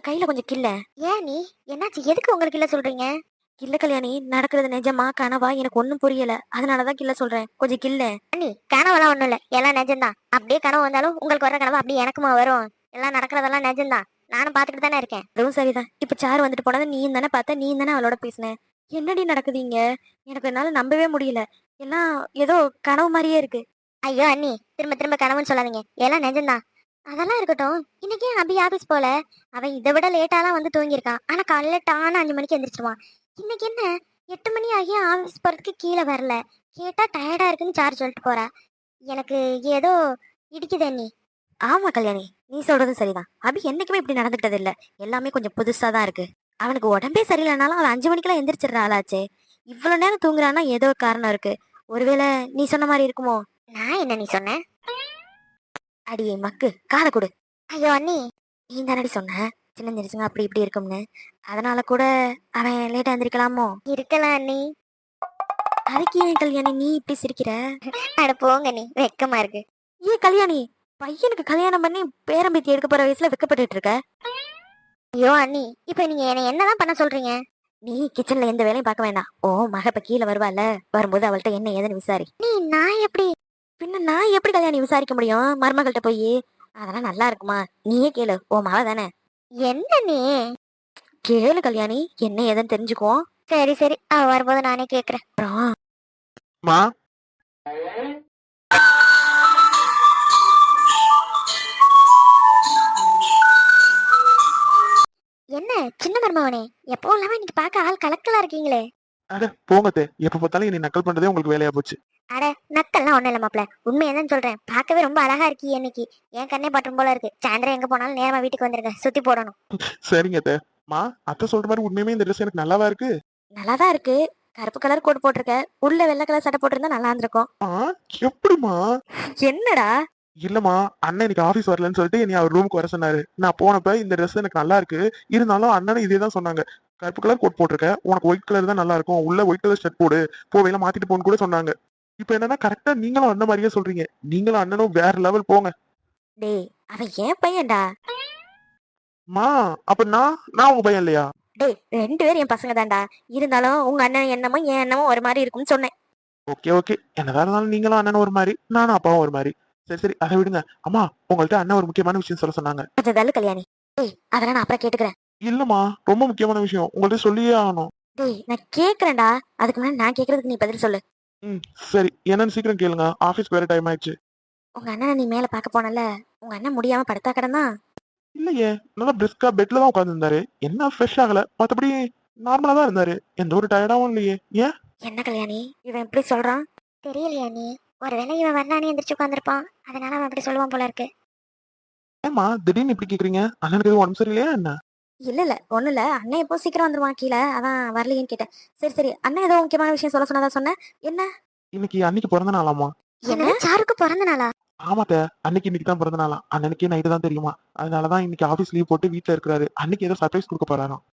கையில கொஞ்சம் கில்ல. ஏன் நீ என்னாச்சு? எதுக்கு உங்களுக்கு இல்ல சொல்றீங்க? இல்ல கல்யாணி, நடக்கிறது நிஜமா கனவா எனக்கு ஒண்ணும் புரியல. அதனாலதான் கில்ல சொல்றேன், கொஞ்சம் கில்ல. அண்ணி கனவெல்லாம் ஒண்ணும் இல்ல, எல்லாம் நிஜம்தான். அப்படியே கனவு வந்தாலும் உங்களுக்கு வர கனவு அப்படியே எனக்குமா வரும்? எல்லாம் நடக்கிறதெல்லாம் நிஜம்தான். நானும் பாத்துக்கிட்டு தானே இருக்கேன். அதுவும் சரிதான். இப்ப சாரு வந்துட்டு போனது நீயும் தானே பார்த்த, நீயும் தானே அவளோட பேசின. என்னடி நடக்குதுங்க? எனக்கு என்னால நம்பவே முடியல. எல்லாம் ஏதோ கனவு மாதிரியே இருக்கு. ஐயோ அண்ணி, திரும்ப திரும்ப கனவுன்னு சொல்லாதீங்க, எல்லாம் நிஜம்தான். அதெல்லாம் இருக்கட்டும், இன்னைக்கு ஏன் அபி ஆபீஸ் போல? அவன் இதை விட லேட்டாலாம் வந்து தூங்கியிருக்கான். ஆனா காலையில டான்னு 5 மணிக்கு எந்திரிச்சிருவான். இன்னைக்கு என்ன 8 மணி ஆகி ஆபீஸ் போறதுக்கு கீழே வரல? கேட்டா டயர்டா இருக்குன்னு சார்ஜ் சொல்லிட்டு போறா. எனக்கு ஏதோ இடிக்குது அண்ணி. ஆமா கல்யாணி, நீ சொல்றது சரிதான். அபி என்னைக்குமே இப்படி நடந்துட்டது இல்ல. எல்லாமே கொஞ்சம் புதுசா தான் இருக்கு. அவனுக்கு உடம்பே சரியில்லைனாலும் அவன் 5 மணிக்கெல்லாம் எந்திரிச்சிடுற ஆளாச்சே. இவ்வளவு நேரம் தூங்குறான்னா ஏதோ ஒரு காரணம் இருக்கு. ஒருவேளை நீ சொன்ன மாதிரி இருக்குமோ? நான் என்ன நீ சொன்னேன்? அடியே மக்கு, காதை கொடு. ஐயோ அண்ணி. நீ தானடி சொன்ன சின்ன நிறுசுங்க அப்படி இப்படி இருக்கும்னு. அதனால கூட அவன் லேட்டா எந்திரிக்கலாமோ? இருக்கலாம் அண்ணி. அதுக்கு ஏன் கல்யாணி நீ இப்படி சிரிக்கிற? அட போங்க நீ, வெக்கமா இருக்கு. ஏன் கல்யாணி, பையனுக்கு கல்யாணம் பண்ணி பேரம்பேத்தி எடுக்க போற வயசுல வெக்கப்பட்டுட்டு இருக்க? ஐயோ அண்ணி, இப்ப நீங்க என்னதான் பண்ண சொல்றீங்க? நீ கிச்சன்ல எந்த வேலையும் பார்க்க வேண்டாம். ஓ மக இப்ப கீழே வருவாள்ல, வரும்போது அவள்கிட்ட என்ன ஏதுன்னு விசாரி. நீ நான் எப்படி? பின்ன நான் எப்படி கல்யாணி விசாரிக்க முடியும் மருமகள்கிட்ட போய்? அதெல்லாம் நல்லா இருக்குமா? நீயே கேளு, ஓ மக தானே. என்ன நீ? கேளு கல்யாணி, என்ன ஏதுன்னு தெரிஞ்சுக்குவோம். சரி சரி, அவ வரும்போது நானே கேக்குறேன். அப்புறம் மா என்ன சின்ன மருமவனே, எப்போ இல்லாம இன்னைக்கு பார்க்க ஆள் கலக்கலா இருக்கீங்களே. அட போங்கத்தே, எப்ப பார்த்தாலும் என்னை நக்கல் பண்றதே உங்களுக்கு வேலையா போச்சு. அட நக்கல்லாம் ஒண்ணும் இல்ல மாப்ள, உண்மையதான் சொல்றேன். பார்க்கவே ரொம்ப அழகா இருக்கீ இன்னைக்கு. என் கண்ணே பட்டும் போல இருக்கு. சாயந்தரம் எங்க போனாலும் நேரமா வீட்டுக்கு வந்துருங்க, சுத்தி போடணும். சரிங்க அத்தை. மா, அத்தை சொல்ற மாதிரி உண்மையுமே இந்த ட்ரெஸ் எனக்கு நல்லாவா இருக்கு? நல்லாதான் இருக்கு. கருப்பு கலர் கோட் போட்டிருக்க, உள்ள வெள்ளை கலர் சட்டை போட்டிருந்தா நல்லா இருந்திருக்கும். எப்படிமா? என்னடா? இல்லம்மா, அண்ணன் இன்னைக்கு ஆபீஸ் வரலன்னு சொல்லிட்டு என்னை அவர் ரூமுக்கு வர சொன்னாரு. நான் போனப்ப இந்த ட்ரெஸ் எனக்கு நல்லா இருக்கு, இருந்தாலும் அண்ணனும் இதே தான் சொன்னாங்க. கருப்பு கலர் கோட் போட்டிருக்க, உனக்கு ஒயிட் கலர் தான் நல்லா இருக்கும், உள்ள ஒயிட் கலர் ஷர்ட் போடு, போவையில மாத்திட்டு போன்னு கூட சொன்னாங்க. இப்ப என்னன்னா கரெக்டா நீங்களும் அந்த மாதிரியே சொல்றீங்க. நீங்களும் அண்ணனும் வேற லெவல் போங்க. டேய், அவன் ஏன் பையன்டா. மா, அப்ப நான் உங்க பையன் இல்லையா? டேய், 2 பேரும் என் பசங்க தான்டா. இருந்தாலும் உங்க அண்ணன் எண்ணமும் என் எண்ணமும் ஒரு மாதிரி இருக்கும்னு சொன்னேன். ஓகே ஓகே, என்னதான் இருந்தாலும் நீங்களும் அண்ணனும் ஒரு மாதிரி, நானும் அப்பாவும் ஒரு மாதிரி. சரி சரி, அதை விடுங்க. அம்மா, உங்கள்ட்ட அண்ணன் ஒரு முக்கியமான விஷயம் சொல்ல சொன்னாங்க. கொஞ்சம் தள்ளு கல்யாணி. டேய், அதெல்லாம் நான் அப்புறம் கேட்டுக்கிறேன். இல்லம்மா, ரொம்ப முக்கியமான விஷயம் உங்கள்ட்ட சொல்லியே ஆகணும். டேய், நான் கேக்குறேன்டா. அதுக்கு முன்னாடி நான் கேக்குறதுக்கு நீ பதில் சொல்லு. சரி, என்னன்னு சீக்கிரம் கேளுங்க, ஆபீஸ்க்கு வேற டைம் ஆயிடுச்சு. உங்க அண்ணனை நீ மேல பாக்க போனல, உங்க அண்ணன் முடியாம படுத்தா கிடந்தான். இல்லையே, நல்லா பிரிஸ்கா பெட்ல தான் உட்கார்ந்து இருந்தாரு. என்ன ஃப்ரெஷ் ஆகல, மத்தபடி நார்மலா தான் இருந்தாரு. எந்த ஒரு டயர்டாவும் இல்லையே. ஏன்? என்ன கல்யாணி, இவன் எப்படி சொல்றான்? தெரியலையா நீ? ஒருவேளை இவன் வரலானே எந்திரிச்சு உட்காந்துருப்பான், அதனால அவன் அப்படி சொல்லுவான் போல இருக்கு. ஏமா திடீர்னு இப்படி கேக்குறீங்க? அண்ணனுக்கு எதுவும் உடம்பு சரியில்லையா என்ன? இல்ல இல்ல, ஒண்ணு இல்ல. அண்ணன் எப்போ சீக்கிரம் வந்துருவான் கீழே, அதான் வரலையேன்னு கேட்டேன். சரி சரி, அண்ணன் ஏதோ முக்கியமான விஷயம் சொல்ல சொன்னதா சொன்ன. என்ன? இன்னைக்கு அன்னைக்கு பிறந்த நாளாமா. என்ன சாருக்கு பிறந்த நாளா? ஆமாத்த, இன்னைக்கு தான் பிறந்த நாளாம். அண்ணனுக்கே நைட்டு தான் தெரியுமா. அதனாலதான் இன்னைக்கு ஆபீஸ் லீவ் போட்டு வீட்டுல இருக்கிறாரு. அன்னைக்கு ஏதோ சர்ப்ரைஸ் கொடுக்க போறாராம்.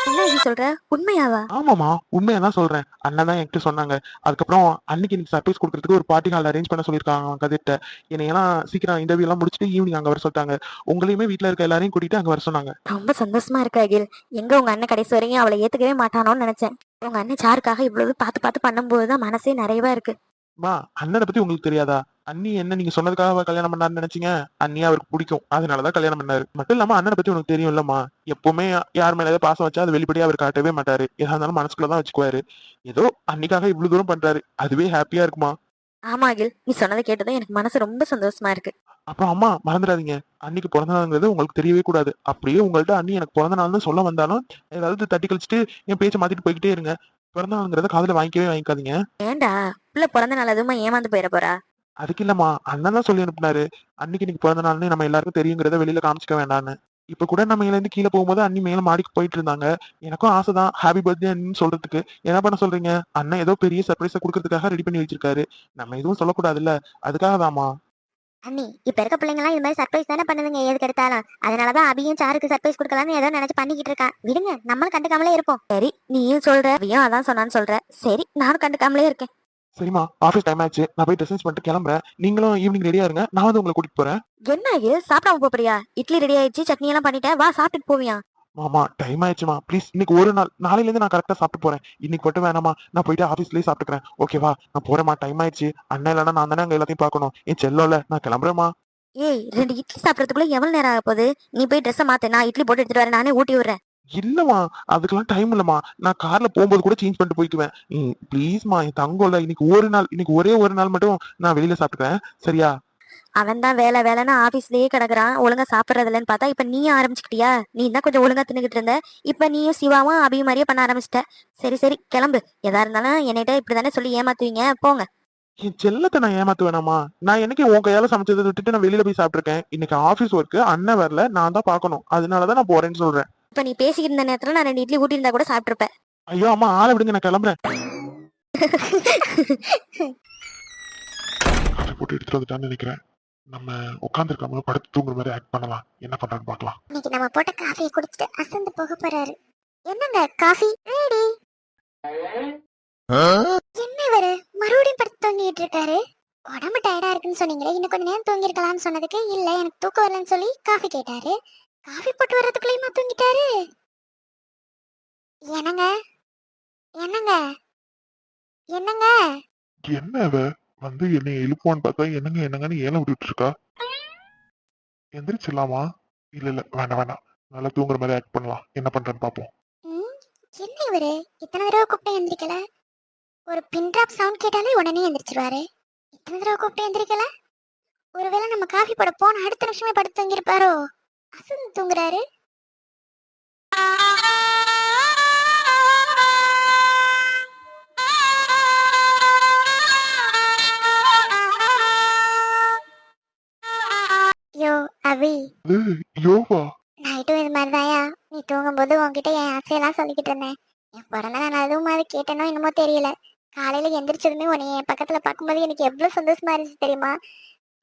என்ன இது சொல்ற? உண்மையாவா? ஆமாமா, உண்மையா தான் சொல்றேன். அண்ணன் தான் என்கிட்ட சொன்னாங்க. அதுக்கப்புறம் அன்னைக்கு எனக்கு சர்ப்ரைஸ் கொடுக்கறதுக்கு ஒரு பார்ட்டி ஹால் அரேஞ்ச் பண்ண சொல்லிருக்காங்க கதிர்ட்ட. என்னையெல்லாம் சீக்கிரம் இன்டர்வியூ எல்லாம் முடிச்சுட்டு ஈவினிங் அங்க வர சொல்லிட்டாங்க. உங்களையுமே வீட்டுல இருக்க எல்லாரையும் கூட்டிட்டு அங்க வர சொன்னாங்க. ரொம்ப சந்தோஷமா இருக்கு அகில். எங்க உங்க அண்ணன் கடைசி வரையும் அவளை ஏத்துக்கவே மாட்டானோன்னு நினைச்சேன். உங்க அண்ணன் சாருக்காக இவ்வளவு பார்த்து பார்த்து பண்ணும்போதுதான் மனசே நிறைவா இருக்கு. மா, அண்ணனை பத்தி உங்களுக்கு தெரியாதா? அண்ணி என்ன நீங்க சொன்னதுக்காக கல்யாணம் பண்ணாருன்னு நினைச்சீங்க? அண்ணி அவருக்கு பிடிக்கும், அதனாலதான் கல்யாணம் பண்ணாரு. மட்டும் இல்லாம அண்ணனை பத்தி உனக்கு தெரியும் இல்லம்மா. எப்பவுமே யார் மேல ஏதாவது பாசம் வச்சா அது வெளிப்படையா அவர் காட்டவே மாட்டாரு. எதா இருந்தாலும் மனசுக்குள்ளதான் வச்சுக்குவாரு. ஏதோ அன்னிக்காக இவ்வளவு தூரம் பண்றாரு, அதுவே ஹாப்பியா இருக்குமா. ஆமா அகில், நீ சொன்னதை கேட்டதும் எனக்கு மனசு ரொம்ப சந்தோஷமா இருக்கு. அப்புறம் அம்மா மறந்துடாதீங்க, அன்னைக்கு பிறந்த நாளுங்கிறது உங்களுக்கு தெரியவே கூடாது. அப்படியே உங்கள்ட்ட அண்ணி எனக்கு பிறந்த நாள்னு சொல்ல வந்தாலும் ஏதாவது தட்டி கழிச்சுட்டு என் பேச்சை மாத்திட்டு போய்கிட்டே இருங்க. பிறந்த நாளுங்கிறத காதுல வாங்கிக்காதீங்க. ஏண்டா, பிள்ளை பிறந்த நாள் எதுவுமா ஏமாந்து போயிட போறா? அதுக்கு இல்லம்மா, அண்ணன் தான் சொல்லி அனுப்புனாரு. அன்னைக்கு இன்னைக்கு பிறந்த நாள்னு நம்ம எல்லாருக்கும் தெரியுங்கிறத வெளியில காமிச்சிக்க வேண்டாம்னு. இப்ப கூட நம்ம இருந்து கீழே போகும்போது அண்ணி மேல மாடிக்கு போயிட்டு இருந்தாங்க. எனக்கும் ஆசைதான் ஹாப்பி பர்த்டே அண்ணன் சொல்றதுக்கு. என்ன பண்ண சொல்றீங்க? அண்ணன் ஏதோ பெரிய சர்ப்ரைஸ கொடுக்கறதுக்காக ரெடி பண்ணி வச்சிருக்காரு. நம்ம எதுவும் சொல்லக்கூடாதுல்ல, அதுக்காக தாமா. அண்ணி, இப்ப இருக்க பிள்ளைங்க எல்லாம் இது மாதிரி சர்ப்ரைஸ் தானே பண்ணுதுங்க எதுக்கு எடுத்தாலும். அதனாலதான் அபியும் சாருக்கு சர்ப்ரைஸ் கொடுக்கலாம்னு ஏதோ நினைச்சு பண்ணிக்கிட்டு இருக்கான். விடுங்க, நம்மளும் கண்டுக்காமலே இருப்போம். சரி, நீயும் சொல்ற, அதையும் அதான் சொன்னான்னு சொல்ற. சரி, நானும் கண்டுக்காமலே இருக்கேன். சரிம்மா, ஆஃபீஸ் டைம் ஆச்சு. நான் போய் ட்ரெஸ் சேஞ்ச் பண்ணிட்டு கிளம்புறேன். நீங்களும் ஈவினிங் ரெடியா இருங்க. நான் வந்து உங்களை கூட்டிட்டு போறேன். என்ன இது சாப்பிடாம போறியா? இட்லி ரெடி ஆயிடுச்சு, சட்னி எல்லாம் பண்ணிட்டேன், வா சாப்பிட்டுட்டு போவியா? மாமா டைம் ஆயிடுச்சுமா, ப்ளீஸ் இன்னைக்கு ஒரு நாள், நாளையில இருந்து நான் கரெக்டா சாப்பிட்டு போறேன். இன்னைக்கு மட்டும் வேணாமா, நான் போயிட்டு ஆஃபீஸ்லயே சாப்பிட்டுக்கிறேன். ஓகேவா? நான் போறேம்மா, டைம் ஆயிடுச்சு. அண்ணன் இல்லைன்னா நான் தானே அங்க எல்லாத்தையும் பார்க்கணும். என் செல்லோல, நான் கிளம்புறேம்மா. ஏய், 2 இட்லி சாப்பிடறதுக்குள்ள எவ்வளவு நேரம் ஆக போகுது? நீ போய் ட்ரெஸ்ஸை மாத்து, நான் இட்லி போட்டு எடுத்துட்டு வரேன், நானே ஊட்டி விடுறேன். இல்லம்மா, அதுக்கெல்லாம் டைம் இல்லம்மா. நான் கார்ல போகும்போது கூட சேஞ்ச் பண்ணிட்டு போய்க்குவேன். ப்ளீஸ்மா, என் தங்கம்ல, இன்னைக்கு ஒரு நாள், இன்னைக்கு ஒரே ஒரு நாள் மட்டும் நான் வெளியில சாப்பிட்டுக்கிறேன். சரியா? அவன் தான் வேலை வேலைன்னு ஆபீஸ்லயே கிடக்குறான், ஒழுங்கா சாப்பிடறது இல்லைன்னு பார்த்தா இப்ப நீயும் ஆரம்பிச்சுக்கிட்டியா? நீ தான் கொஞ்சம் ஒழுங்கா தின்னுகிட்டு இருந்த, இப்ப நீயும் சிவாவும் அபியும் மாதிரியே பண்ண ஆரம்பிச்சிட்ட. சரி சரி கிளம்பு. எதா இருந்தாலும் என்னிட்ட இப்படிதானே சொல்லி ஏமாத்துவீங்க, போங்க. என் செல்லத்தை நான் ஏமாத்து வேணாமா? நான் என்னைக்கு உன் கையால சமைச்சதை விட்டுட்டு நான் வெளியில போய் சாப்பிட்டுருக்கேன்? இன்னைக்கு ஆபீஸ் ஒர்க்கு, அண்ணன் வரல, நான் தான் பார்க்கணும். அதனாலதான் நான் போறேன்னு சொல்றேன். இப்ப நீ பேசிக்கிட்டு இருந்த நேரத்துல நான் 2 இட்லி ஊட்டி இருந்தா கூட சாப்பிட்டுருப்பேன். ஐயோ அம்மா, ஆளை விடுங்க, நான் கிளம்புறேன். காஃபி போட்டு எடுத்துட்டு வந்துட்டான்னு நினைக்கிறேன். நம்ம உட்காந்துருக்காம படுத்து தூங்குற மாதிரி ஆக்ட் பண்ணலாம். என்ன பண்றான்னு பார்க்கலாம். இன்னைக்கு நம்ம போட்ட காஃபியை குடிச்சிட்டு அசந்து போக போறாரு. என்னங்க காஃபி ரெடி? என்ன இவரு மறுபடியும் படுத்து தூங்கிட்டு இருக்காரு? உடம்பு டயர்டா இருக்குன்னு சொன்னீங்களே, இன்னும் கொஞ்ச நேரம் தூங்கி இருக்கலாம்னு சொன்னதுக்கு இல்ல எனக்கு தூக்கம் வரலன்னு சொல்லி காஃபி கேட்டாரு. காஃபி போட்டு வர்றதுக்குள்ளேயுமா தூங்கிட்டாரு? என்னங்க என்னங்க என்னங்க? என்ன அவ வந்து என்னை எழுப்புவான்னு பார்த்தா என்னங்க என்னங்கன்னு ஏலம் விட்டுட்டு இருக்கா. எந்திரிச்சிடலாமா? இல்ல இல்ல, வேண்டாம் வேண்டாம். நல்லா தூங்குற மாதிரி ஆக்ட் பண்ணலாம். என்ன பண்றேன்னு பாப்போம். ம், என்ன இவரு இத்தனை தடவை கூப்பிட்டு எந்திரிக்கல? ஒரு பின் டிராப் சவுண்ட் கேட்டாலே உடனே எந்திரிச்சிருவாரு. இத்தனை தடவை கூப்பிட்டு எந்திரிக்கல? ஒருவேளை நம்ம காஃபி போட போன அடுத்த நிமிஷமே படுத்து தூங்கிருப்பாரோ? அசந்து தூங்குறாரு. யோ அவி, யோவா? நைட்டும் இது மாதிரிதாயா? நீ தூங்கும்போது உன்கிட்ட என் ஆசையெல்லாம் சொல்லிக்கிட்டு இருந்தேன். என் பிறந்த நான் அதுவும் மாதிரி கேட்டேனோ என்னமோ தெரியல. காலையில எந்திரிச்சதுமே உன்னை என் பக்கத்துல பார்க்கும்போது எனக்கு எவ்வளவு சந்தோஷமா இருந்துச்சு தெரியுமா?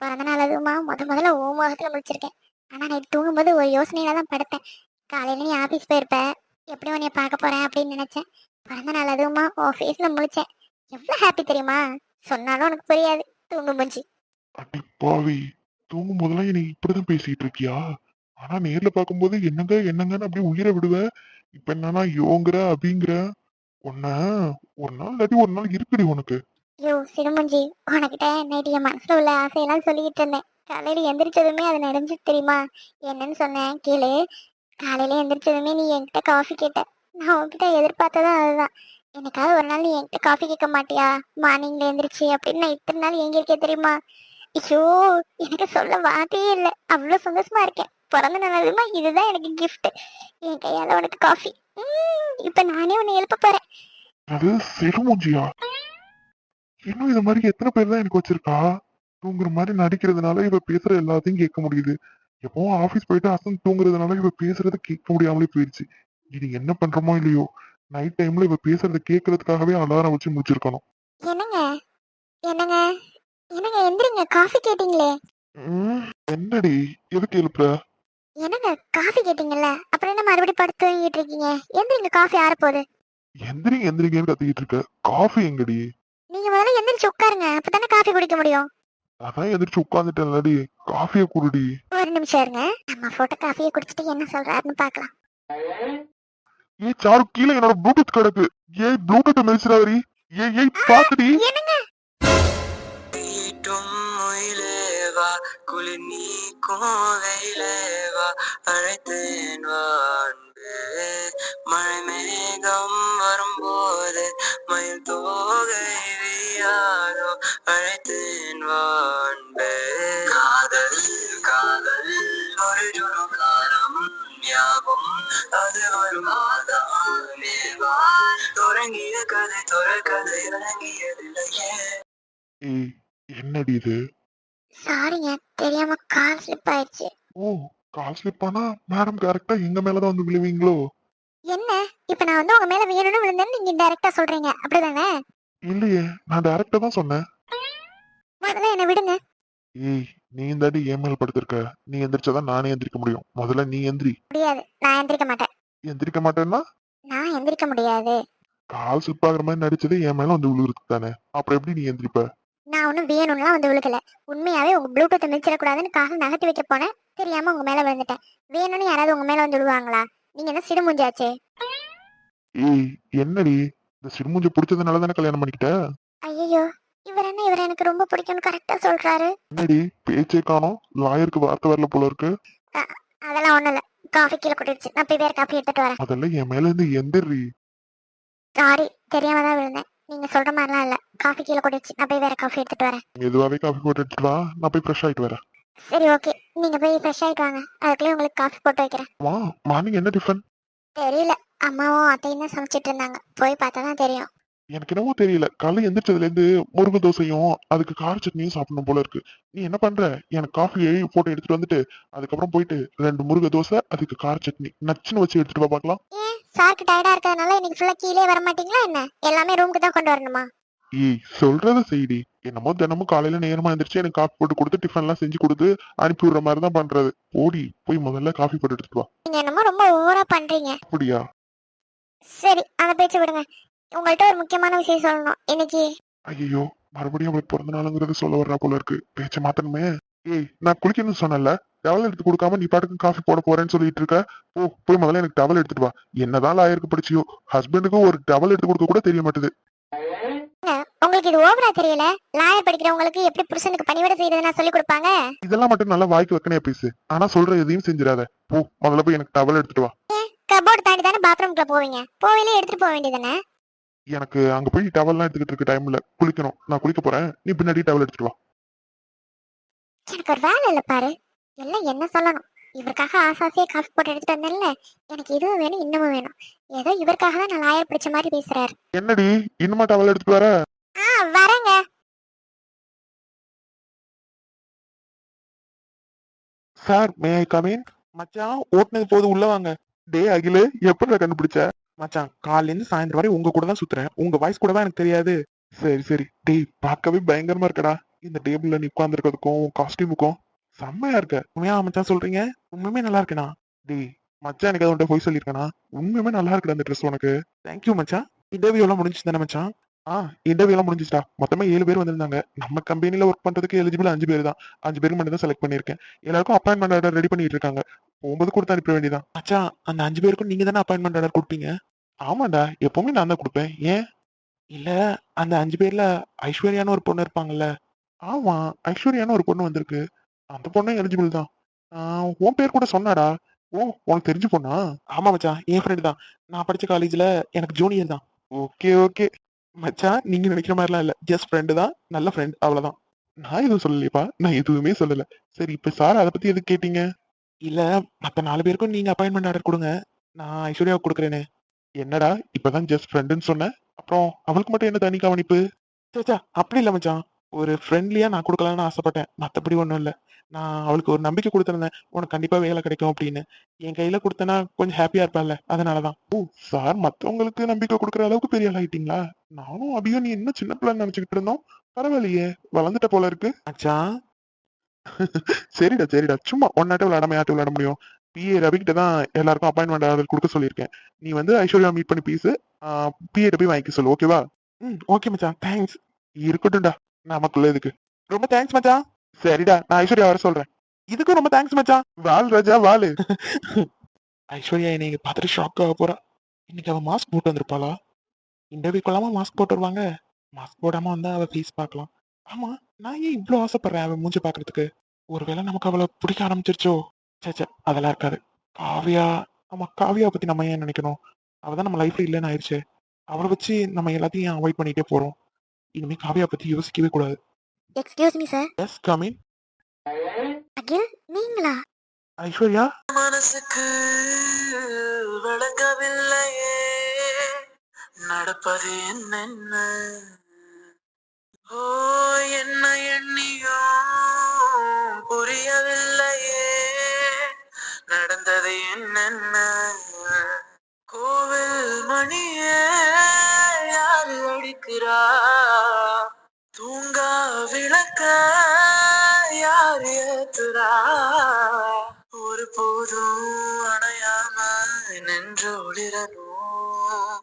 பிறந்த நாள் அதுவுமா முதல்ல ஓ முகத்துல முடிச்சிருக்கேன். ஆனா நைட் தூங்கும்போது ஒரு யோசனையில தான் படுத்தேன். காலையில நீ ஆபீஸ் போயிருப்ப, எப்படி உன்னைய பார்க்க போறேன் அப்படின்னு நினைச்சேன். பிறந்த நாள் அதுவுமா உன் ஃபேஸ்ல முழிச்சேன். எவ்வளவு ஹாப்பி தெரியுமா? சொன்னாலும் உனக்கு புரியாது. தூங்கு மூஞ்சி. அடி பாவி, தூங்கும் போதெல்லாம் என்னை இப்படிதான் பேசிட்டு இருக்கியா? ஆனா நேர்ல பார்க்கும்போது என்னங்க என்னங்கன்னு அப்படியே உயிரை விடுவ. இப்ப என்னன்னா யோங்கிற அபிங்கிற. உன்ன ஒரு நாள் இல்லாட்டி ஒரு நாள் இருக்குடி உனக்கு. யோ சிடுமுஞ்சி, உனக்கிட்ட நைட்டு என் மனசுல உள்ள ஆசையெல்லாம் சொல்லிக்கிட்டு இருந்தேன். காலையில எந்திரிச்சதுமே அது நடந்துச்சு தெரியுமா? என்னன்னு சொன்னேன் கேளு. காலையில எந்திரிச்சதுமே நீ என்கிட்ட காஃபி கேட்ட. நான் உன்கிட்ட எதிர்பார்த்ததும் அதுதான். என்னைக்காவது ஒரு நாள் நீ என்கிட்ட காஃபி கேட்க மாட்டியா மார்னிங்ல எந்திரிச்சு அப்படின்னு நான் இத்தனை நாள் எங்க இருக்கே தெரியுமா? ஐயோ, எனக்கு சொல்ல வார்த்தையே இல்லை. அவ்வளவு சந்தோஷமா இருக்கேன். பிறந்த நாளுமா இதுதான் எனக்கு கிஃப்ட். என் கையால உனக்கு காஃபி. இப்ப நானே உன்னை எழுப்ப போறேன். அது சிறுமூஞ்சியா? இன்னும் இந்த மாதிரி எத்தனை பேர் தான் எனக்கு வச்சிருக்கா? தூங்குற மாதிரி நடிக்கிறதுனால இவ பேசுற எல்லாத்தையும் கேட்க முடியுது. எப்பவும் ஆபீஸ் போயிட்டு அசந்து தூங்குறதுனால இவ பேசுறத கேட்க முடியாமலே போயிடுச்சு. இது என்ன பண்றோமோ இல்லையோ, நைட் டைம்ல இவ பேசுறத கேட்கறதுக்காகவே அலாரம் வச்சு முடிச்சிருக்கணும். என்னங்க என்னங்க என்னங்க எந்திரிங்க, காஃபி கேட்டீங்களே. என்னடி எதுக்கு எழுப்புற? என்னங்க காஃபி கேட்டீங்கல்ல, அப்புறம் என்ன மறுபடியும் படுத்து தூங்கிட்டு இருக்கீங்க? எந்திரிங்க, காஃபி ஆறப்போகுது. எந்திரிங்க எந்திரிங்கன்னு கத்திக்கிட்டு இருக்க. காஃபி எங்கடி? நீங்க முதல்ல எந்திரிச்சு உட்காருங்க, அப்பதானே காஃபி குடிக்க முடியும். அதான் எந்திரிச்சு உட்காந்துட்டேன்லடி. காஃபிய குடுடி. ஒரு நிமிஷம் இருங்க, நம்ம போட்ட காஃபியை குடிச்சிட்டு என்ன சொல்றாருன்னு பார்க்கலாம். ஏய் சாரு, கீழே என்னோட ப்ளூடூத் கிடக்கு. ஏய் ப்ளூடூத் மிதிச்சிடாதடி. ஏய் பாத்துடி. என்னங்க குளிர் நீக்கும் வெயிலேவா அழைத்தேன் வா அன்பே. மழை மேகம் வரும்போது மயில் தோகை வீயாதோ அழைத்தேன் வா அன்பே. காதல் காதல் ஒரு ஜொரு காலம் ஞாபகம் அது ஒரு மாதமேவா. தொடங்கிய கதை தொடர்கதை இறங்கியதில்லையே. ஏய் என்னடி இது? சாரிங்க, தெரியாம கால் ஸ்லிப் ஆயிடுச்சு. ஓ, கால் ஸ்லிப் ஆனா மேடம் கரெக்டா எங்க மேலதான் வந்து விழுவீங்களோ? என்ன இப்ப நான் வந்து உங்க மேல வேணும்னு விழுந்தேன்னு நீங்க டைரக்டா சொல்றீங்க, அப்படிதானே? இல்லையே, நான் டைரக்டா தான் சொன்னேன். முதல்ல என்ன விடுங்க. ஏய், நீ இந்தாடி ஏன் மேல படுத்திருக்க. நீ எந்திரிச்சாதான் நானே எந்திரிக்க முடியும். முதல்ல நீ எந்திரி. முடியாது, நான் எந்திரிக்க மாட்டேன். எந்திரிக்க மாட்டேன்னா? நான் எந்திரிக்க முடியாது. கால் ஸ்லிப் ஆகுற மாதிரி நடிச்சது என் மேல வந்து விழுகிறதுக்கு தானே, அப்புறம் எப்படி நீ எந்திரிப்ப? நான் ஒன்றும் வேணும்லாம் வந்து விழுக்கல. உண்மையாவே உங்க ப்ளூடூத்தை மிதிச்சிடக்கூடாதுன்னு காசு நகர்த்தி வைக்க போனேன். தெரியாம உங்க மேல விழுந்துட்டேன். வேணும்னு யாராவது உங்க மேல வந்து விழுவாங்களா? நீங்க என்ன சிடுமுஞ்சாச்சே. ஏய், என்னடி இந்த சிறுமூஞ்ச பிடிச்சதுனால தானே கல்யாணம் பண்ணிக்கிட்ட? ஐயோ, இவர் எனக்கு ரொம்ப பிடிக்கும்னு கரெக்டா சொல்றாரு. என்னடி பேச்சே காணோம், லாயருக்கு வார்த்தை வரல போல இருக்கு. அ- அதெல்லாம் ஒண்ணும் இல்ல. காஃபி கீழே கொட்டிடுச்சு. நான் போய் வேற காஃபி எடுத்துட்டு வரேன். அதெல்லாம் என் மேல இருந்து எந்திரி. சாரி, தெரியாம தான் விழுந்தேன். நீங்க சொல்ற மாதிரிலாம் இல்ல. காஃபி கீழே கொட்டிடுச்சு. நான் போய் வேற காஃபி எடுத்துட்டு வரேன். மெதுவாவே காஃபி போட்டு எடுத்துட்டு வா, நான் போய் ஃப்ரெஷ் ஆயிட்டு வரேன். சரி, ஓகே. நீங்க போய் ஃப்ரெஷ் ஆயிட்டு வாங்க. அதுக்குள்ளே உங்களுக்கு காஃபி போட்டு வைக்கிறேன். வா, மார்னிங் என்ன டிஃபன்? தெரியல. அம்மாவும் அத்தையும் தான் சமைச்சிட்டு இருந்தாங்க. போய் பார்த்தா தான் தெரியும். எனக்கு என்னவோ தெரியல, காலைல எந்திரிச்சதுல இருந்து முருங்கை தோசையும் அதுக்கு கார சட்னியும் சாப்பிடணும் போல இருக்கு. நீ என்ன பண்ற, எனக்கு காஃபி போட்டு எடுத்துட்டு வந்துட்டு அதுக்கப்புறம் போயிட்டு 2 முருங்கை தோசை அதுக்கு கார சட்னி நச்சுன்னு வச்சு எடுத்துட்டு வா பார்க்கலாம். ஏன் சாருக்கு டயர்டா இருக்கிறதுனால இன்னைக்கு ஃபுல்லா கீழே வர மாட்டீங்களா என்ன? எல்லாமே ரூமுக்கு தான் கொண்டு வரணுமா? ஏய், சொல்றத செய்டி. என்னமோ தினமும் காலையில நேரமா எந்திரிச்சு எனக்கு காஃபி போட்டு கொடுத்து டிஃபன் எல்லாம் செஞ்சு கொடுத்து அனுப்பி விடுற மாதிரி தான் பண்றது. ஓடி போய் முதல்ல காஃபி போட்டு எடுத்துட்டு வா. நீங்க என்னமோ ரொம்ப ஓவரா பண்றீங்க. அப்படியா? சரி, அந்த பேச்சு விடுங்க. உங்கள்கிட்ட ஒரு முக்கியமான விஷயம் சொல்லணும் இன்னைக்கு. ஐயோ, மறுபடியும் அவளுக்கு பிறந்த நாளுங்கிறது சொல்ல வர்றா போல இருக்கு. பேச்ச மாத்தணுமே. ஏய், நான் குளிக்கணும்னு சொன்னல, டவல் எடுத்து கொடுக்காம நீ பாட்டுக்கு காஃபி போட போறேன்னு சொல்லிட்டு இருக்க. போய் முதல்ல எனக்கு டவல் எடுத்துட்டு வா. என்னதான் லாயருக்கு படிச்சியோ, ஹஸ்பண்டுக்கு ஒரு டவல் எடுத்து கொடுக்க கூட தெரிய மாட்டுது. உங்களுக்கு இது ஓவரா தெரியல? லாயர் படிக்கிறவங்களுக்கு எப்படி புருஷனுக்கு பணிவிட செய்யறது நான் சொல்லி கொடுப்பாங்க. இதெல்லாம் மட்டும் நல்லா வாய்க்கு வைக்கனே பேசு, ஆனா சொல்ற எதையும் செஞ்சிடாத. முதல்ல போய் எனக்கு டவல் எடுத்துட்டு வா. கபோர்டு தாண்டி தானே பாத்ரூம்குள்ள போவீங்க. போவிலே எடுத்துட்டு போக வேண்டியதானே? எனக்கு அங்க போய் டவல்லாம் எடுத்துக்கிட்டு இருக்க டைம்ல குளிக்கணும். நான் குளிக்க போறேன், நீ பின்னாடி டவல் எடுத்துட்டு வா. எனக்கு ஒரு வேலை இல்ல பாரு. எல்லாம் என்ன சொல்லணும். இவருக்காக ஆசாசியா காஃபி போட்டு எடுத்துட்டு வந்தேன்ல. எனக்கு இதுவும் வேணும் இன்னமும் வேணும். ஏதோ இவருக்காக தான் நான் லாயர் பிடிச்ச மாதிரி பேசுறாரு. என்னடி இன்னுமா டவல் எடுத்துட்டு வர? வரேங்க. Sir, May I come in? மச்சான், ஓட்டுனது போது உள்ள வாங்க. டே அகிலு, எப்படி கண்டுபிடிச்ச? மச்சான், காலையில இருந்து சாயந்தரம் வரை உங்க கூட தான் சுத்துறேன். உங்க வாய்ஸ் கூட தான் எனக்கு தெரியாது. சரி சரி. டேய், பார்க்கவே பயங்கரமா இருக்கடா. இந்த டேபிள்ல நீ உட்கார்ந்துருக்கிறதுக்கும் காஸ்டியூமுக்கும் செம்மையா இருக்க. உண்மையா மச்சான் சொல்றீங்க? உண்மையுமே நல்லா இருக்கேனா? டேய் மச்சான், எனக்கு அதை போய் சொல்லியிருக்கேனா? உண்மையுமே நல்லா இருக்குடா அந்த ட்ரெஸ் உனக்கு. தேங்க்யூ மச்சான். இன்டர்வியூ எல்லாம் முடிஞ்சுச்சு தானே மச்சான்? இன்டர்வியூ எல்லாம் முடிஞ்சுட்டா. மொத்தமா 7 பேர் வந்திருந்தாங்க. நம்ம கம்பெனில ஒர்க் பண்றதுக்கு எலிஜிபிள் 5 பேர் தான். 5 பேருக்கு மட்டும் தான் செலக்ட் பண்ணிருக்கேன். எல்லாருக்கும் அப்பாயின்மெண்ட் ஆர்டர் ரெடி பண்ணிட்டு இருக்காங்க. போகும்போது கொடுத்து அனுப்ப வேண்டியதான். மச்சான், அந்த 5 பேருக்கும் நீங்க தானே அப்பாயின்மெண்ட் ஆர்டர் கொடுப்பீங்க? ஆமாண்டா, எப்பவுமே நான் தான் கொடுப்பேன். ஏன்? இல்ல, அந்த 5 பேர்ல ஐஸ்வர்யான்னு ஒரு பொண்ணு இருப்பாங்கல்ல? ஆமா, ஐஸ்வர்யான்னு ஒரு பொண்ணு வந்திருக்கு. அந்த பொண்ணும் எலிஜிபிள் தான். உன் பேர் கூட சொன்னாடா. ஓ, உனக்கு தெரிஞ்ச பொண்ணா? ஆமா மச்சான், என் ஃப்ரெண்ட் தான். நான் படிச்ச காலேஜ்ல எனக்கு ஜூனியர் தான். Okay okay. மச்சான், நீங்க நினைக்கிற மாதிரிலாம் இல்ல. ஜஸ்ட் ஃப்ரெண்டு தான். நல்ல ஃப்ரெண்ட், அவ்வளவுதான். நான் எதுவும் சொல்லலையப்பா. நான் எதுவுமே சொல்லல. சரி, இப்ப சார் அதை பத்தி எதுக்கு கேட்டீங்க? இல்ல, மத்த 4 பேருக்கும் நீங்க அப்பாயின்மெண்ட் ஆர்டர் கொடுங்க. நான் ஐஸ்வர்யாவுக்கு கொடுக்குறேனே. என்னடா, இப்பதான் ஜஸ்ட் ஃப்ரெண்டுன்னு சொன்னேன், அப்புறம் அவளுக்கு மட்டும் என்ன தனி கவனிப்பு? சச்சா, அப்படி இல்ல மச்சான். ஒரு ஃப்ரெண்ட்லியா நான் கொடுக்கலாம்னு ஆசைப்பட்டேன். மத்தபடி ஒண்ணும் இல்ல. நான் அவளுக்கு ஒரு நம்பிக்கை கொடுத்திருந்தேன், உனக்கு கண்டிப்பா வேலை கிடைக்கும் அப்படின்னு. என் கையில கொடுத்தனா கொஞ்சம் ஹாப்பியா இருப்பாள்ல, அதனாலதான். ஓ, சார் மத்தவங்களுக்கு நம்பிக்கை கொடுக்குற அளவுக்கு பெரிய ஆள் ஆயிட்டீங்களா? நானும் அபியும் நீ இன்னும் சின்ன பிள்ளைன்னு நினைச்சுக்கிட்டு இருந்தோம். பரவாயில்லையே, வளர்ந்துட்ட போல இருக்கு. மச்சான், சரிடா சரிடா, சும்மா ஒன்னாட்ட விளையாடாம யார்ட்ட விளையாட முடியும்? பிஏ ரவி கிட்ட தான் எல்லாருக்கும் அப்பாயின்மெண்ட் ஆர்டர் கொடுக்க சொல்லியிருக்கேன். நீ வந்து ஐஸ்வர்யா மீட் பண்ணி பீஸ் பிஏ போய் வாங்கிக்க சொல்லு, ஓகேவா? ஓகே மச்சான், தேங்க்ஸ். இருக்கட்டும்டா, நமக்குள்ள இதுக்கு. ரொம்ப தேங்க்ஸ் மச்சான். சரிடா, நான் ஐஸ்வர்யா வர சொல்றேன். இதுக்கும் ரொம்ப தேங்க்ஸ் மச்சான். வால் ராஜா வாலு. ஐஸ்வர்யா என்னை பார்த்துட்டு ஷாக் ஆக போறா. இன்னைக்கு அவ மாஸ்க் போட்டு வந்திருப்பாளா? இன்டர்வியூ கொள்ளாம மாஸ்க் போட்டு வருவாங்க. மாஸ்க் போடாம வந்தா அவ ஃபேஸ் பார்க்கலாம். ஆமா, நான் ஏன் இவ்ளோ ஆசைப்படுறேன் அவன் மூஞ்சி பாக்குறதுக்கு? ஒருவேளை நமக்கு அவளை பிடிக்க ஆரம்பிச்சிருச்சோ? சேச்சே, அதெல்லாம் இருக்காது. காவியா, ஆமா, காவியா பத்தி நம்ம ஏன் நினைக்கணும்? அவதான் நம்ம லைஃப்ல இல்லைன்னு ஆயிடுச்சு. அவளை வச்சு நம்ம எல்லாத்தையும் அவாய்ட் பண்ணிட்டே போறோம். இனிமே காவியா பத்தி யோசிக்கவே கூடாது. Excuse me sir. Yes, come in. Akhil, நீங்களா? ஐஸ்வர்யா, மனசுக்கு விளங்கவில்லையே நடப்பது என்னென்ன. ஓ, என்ன எண்ணியோ புரியவில்லையே நடந்தது என்னென்ன. கோவில் மணியே யாரு அடிக்கிறா, தூங்கா விளக்க யார் ஏத்துறா. ஒரு போதும் அணையாம நின்று ஒளிரணும்,